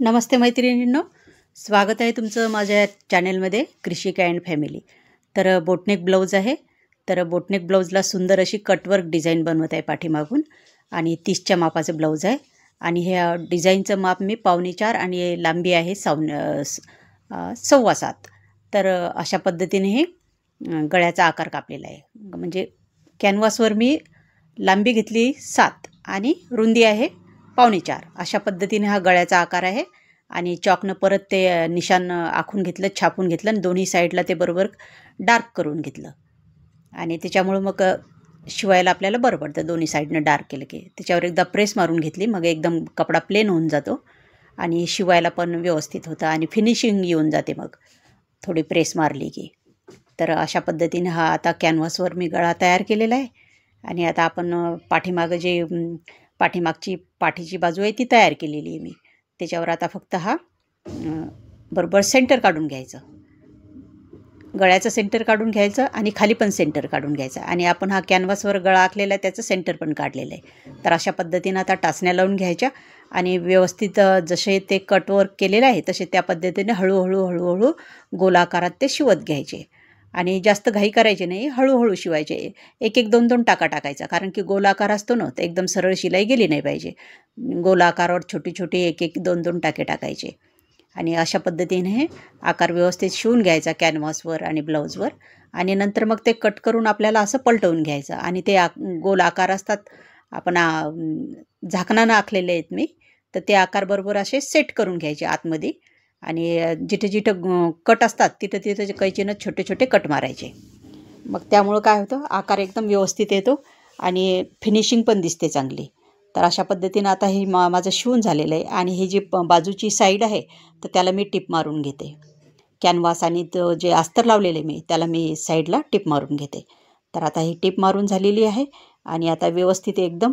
नमस्ते मैत्रिणींनो, स्वागत आहे तुमचं माझ्या चॅनेलमध्ये कृषिका अँड फॅमिली. तर बोटनेक ब्लाऊज आहे. तर बोटनेक ब्लाऊजला सुंदर अशी कटवर्क डिझाईन बनवत आहे पाठीमागून आणि 30च्या मापाचं ब्लाऊज आहे. आणि ह्या डिझाईनचं माप मी 4.25 आणि लांबी आहे 6.25. तर अशा पद्धतीने हे गळ्याचा आकार कापलेला आहे. म्हणजे कॅनव्हासवर मी लांबी घेतली 7 आणि रुंदी आहे 4.25. अशा पद्धतीने हा गळ्याचा आकार आहे. आणि चॉकनं परत ते निशाण आखून घेतलं, छापून घेतलं आणि दोन्ही साईडला ते बरोबर डार्क करून घेतलं. आणि त्याच्यामुळं मग शिवायला आपल्याला बरं पडतं. दोन्ही साईडनं डार्क केलं की त्याच्यावर एकदा प्रेस मारून घेतली, मग एकदम कपडा प्लेन होऊन जातो आणि शिवायला पण व्यवस्थित होतं आणि फिनिशिंग येऊन जाते मग थोडी प्रेस मारली की. तर अशा पद्धतीने हा आता कॅनव्हासवर मी गळा तयार केलेला आहे. आणि आता आपण पाठीमागं जे पाठीमागची पाठीची बाजू आहे ती तयार केलेली आहे मी. त्याच्यावर आता फक्त हा बरोबर सेंटर काढून घ्यायचं, गळ्याचं सेंटर काढून घ्यायचं आणि खाली पण सेंटर काढून घ्यायचं. आणि आपण हा कॅनव्हासवर गळा आखलेला आहे त्याचं सेंटर पण काढलेलं आहे. तर अशा पद्धतीनं आता टाचण्या लावून घ्यायच्या आणि व्यवस्थित जसे ते कटवर्क केलेलं आहे तसे त्या पद्धतीने हळूहळू गोलाकारात ते शिवत घ्यायचे. आणि जास्त घाई करायची नाही, हळूहळू शिवायचे. एक एक 2-2 टाका टाकायचा, कारण की गोलाकार असतो ना, तर एकदम सरळ शिलाई गेली नाही पाहिजे. गोलाकारावर छोटी छोटी एक 2-2 टाके टाकायचे. आणि अशा पद्धतीने हे आकार व्यवस्थित शिवून घ्यायचा कॅनव्हासवर आणि ब्लाऊजवर. आणि नंतर मग ते कट करून आपल्याला असं पलटवून घ्यायचं. आणि ते गोल आकार असतात आपण झाकणानं आखलेले आहेत मी, तर ते आकार बरोबर असे सेट करून घ्यायचे आतमध्ये. आणि जिथे जिथं कट असतात तिथं तिथं कैचीनं छोटे छोटे कट मारायचे. मग त्यामुळं काय होतं, आकार एकदम व्यवस्थित येतो आणि फिनिशिंग पण दिसते चांगली. तर अशा पद्धतीनं आता हे माझं शिवून झालेलं आहे. आणि ही जी बाजूची साईड आहे तर त्याला मी टिप मारून घेते. कॅनव्हास आणि तो जे अस्तर लावलेले मी त्याला मी साईडला टिप मारून घेते. तर आता ही टिप मारून झालेली आहे आणि आता व्यवस्थित एकदम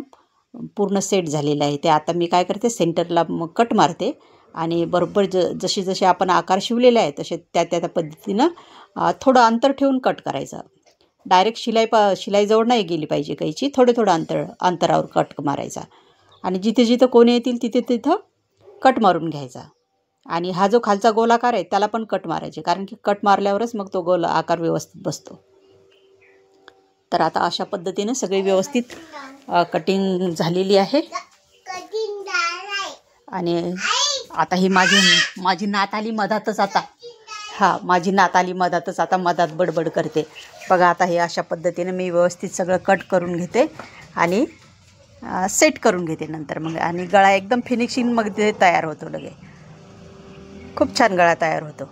पूर्ण सेट झालेलं आहे. ते आता मी काय करते, सेंटरला मग कट मारते आणि बरोबर जसे जसे आपण आकार शिवलेले आहे तसे त्या त्या पद्धतीनं थोडं अंतर ठेवून कट करायचं. डायरेक्ट शिलाईजवळ नाही गेली पाहिजे कैची, थोडं अंतरावर कट मारायचा. आणि जिथे जिथं कोणी येतील तिथे तिथं कट मारून घ्यायचा. आणि हा जो खालचा गोलाकार आहे त्याला पण कट मारायचे, कारण की कट मारल्यावरच मग तो गोल आकार व्यवस्थित बसतो. तर आता अशा पद्धतीनं सगळी व्यवस्थित कटिंग झालेली आहे. आणि आता ही माझी नात आली मधातच आता. माझी नात आली मधातच आता, मधात बडबड करते बघा. आता हे अशा पद्धतीने मी व्यवस्थित सगळं कट करून घेते आणि सेट करून घेते नंतर मग. आणि गळा एकदम फिनिशिंग मग ते तयार होतो लगे. खूप छान गळा तयार होतो.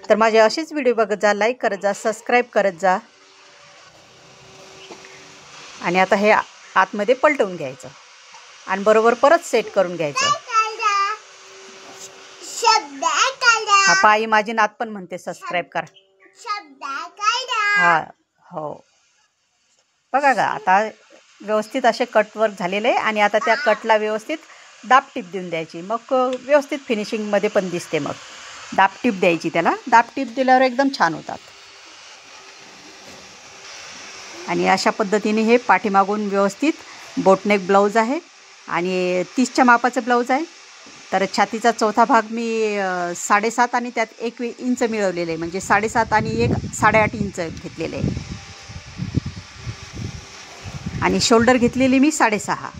तर माझे असेच व्हिडिओ बघत जा, लाईक करत जा, सबस्क्राईब करत जा. आणि आता हे आतमध्ये पलटवून घ्यायचं आणि बरोबर परत सेट करून घ्यायचं. हा पायी माझी नात पण म्हणते सबस्क्राईब करा. हो बघा का, आता व्यवस्थित असे कटवर्क झालेले आहे. आणि आता त्या कटला व्यवस्थित दाब टीप देऊन द्यायची, मग व्यवस्थित फिनिशिंगमध्ये पण दिसते. मग दाब टीप द्यायची, त्याला दाब टीप दिल्यावर एकदम छान होतात. आणि अशा पद्धतीने हे पाठीमागून व्यवस्थित बोटनेक ब्लाऊज आहे आणि 30च्या मापाचं ब्लाऊज आहे. तर छातीचा चौथा भाग मी 7.5 आणि त्यात 1 इंच मिळवलेलं आहे, म्हणजे 7.5 आणि 1 8.5 इंच घेतलेले आहे. आणि शोल्डर घेतलेली मी 6.5.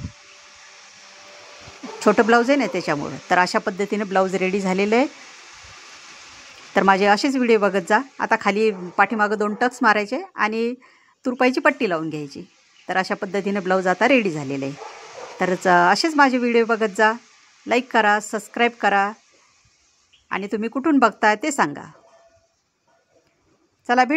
छोटं ब्लाऊज आहे ना त्याच्यामुळं. तर अशा पद्धतीने ब्लाऊज रेडी झालेलं आहे. तर माझे असेच व्हिडिओ बघत जा. आता खाली पाठीमागं 2 टक्स मारायचे आणि तुरपाईची पट्टी लावून घ्यायची. तर अशा पद्धतीने ब्लाऊज आता रेडी झालेलं आहे. तर असेच माझे व्हिडिओ बघत जा, लाईक करा, सबस्क्राईब करा आणि तुम्ही कुठून बघताय ते सांगा. चला भेट.